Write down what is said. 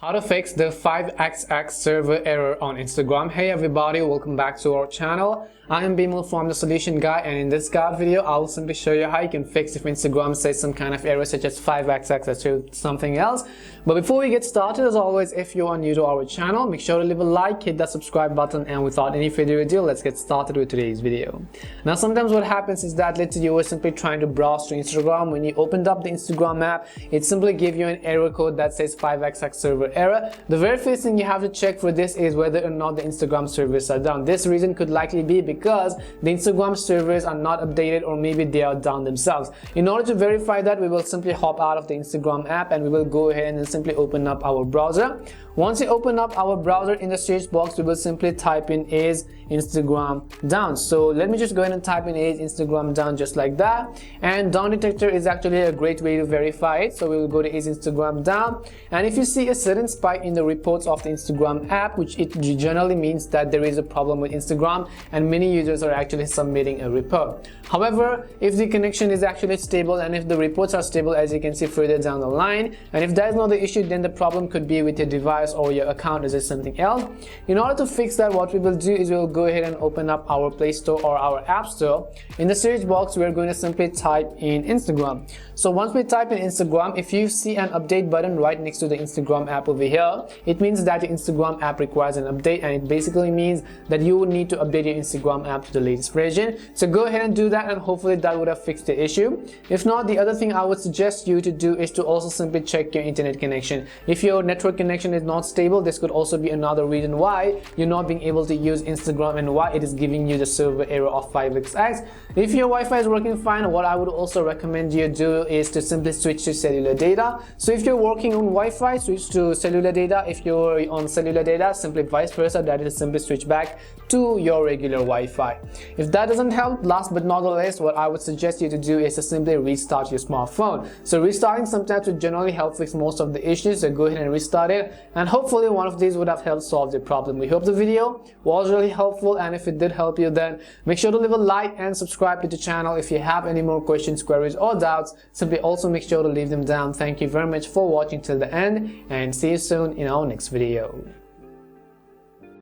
How to fix the 5xx server error on Instagram. Hey everybody, welcome back to our channel. I am Bimal from The Solution Guy, and in this guide video I will simply show you how you can fix if Instagram says some kind of error such as 5xx or something else. But before we get started, as always, if you are new to our channel, make sure to leave a like, hit that subscribe button, and without any further ado, let's get started with today's video. Now sometimes what happens is that let's say you were simply trying to browse to Instagram. When you opened up the Instagram app, it simply gives you an error code that says 5xx server error. The very first thing you have to check for this is whether or not the Instagram servers are down. This reason could likely be because the Instagram servers are not updated, or maybe they are down themselves. In order to verify that, we will simply hop out of the Instagram app and we will go ahead and simply open up our browser. Once you open up our browser, in the search box we will simply type in is Instagram down. So let me just go ahead and type in is Instagram down just like that, and down detector is actually a great way to verify it. So we will go to is Instagram down, and if you see a sudden spike in the reports of the Instagram app, which it generally means that there is a problem with Instagram and many users are actually submitting a report. However, if the connection is actually stable and if the reports are stable, as you can see further down the line, and if that is not the issue, then the problem could be with your device or your account. Is it something else? In order to fix that, what we will do is we will go ahead and open up our Play Store or our App Store. In the search box, we are going to simply type in Instagram. So once we type in Instagram, if you see an update button right next to the Instagram app over here, it means that the Instagram app requires an update, and it basically means that you will need to update your Instagram app to the latest version. So go ahead and do that, and hopefully that would have fixed the issue. If not, the other thing I would suggest you to do is to also simply check your internet connection. If your network connection is not stable, this could also be another reason why you're not being able to use Instagram and why it is giving you the server error of 5xx. If your Wi-Fi is working fine, what I would also recommend you do is to simply switch to cellular data. So if you're working on Wi-Fi, switch to cellular data. If you're on cellular data, simply vice versa, that is simply switch back to your regular Wi-Fi. If that doesn't help, last but not the least, what I would suggest you to do is to simply restart your smartphone. So restarting sometimes would generally help fix most of the issues, so go ahead and restart it, and hopefully one of these would have helped solve the problem. We hope the video was really helpful, and if it did help you, then make sure to leave a like and subscribe to the channel. If you have any more questions, queries, or doubts, simply also make sure to leave them down. Thank you very much for watching till the end, and see you soon in our next video.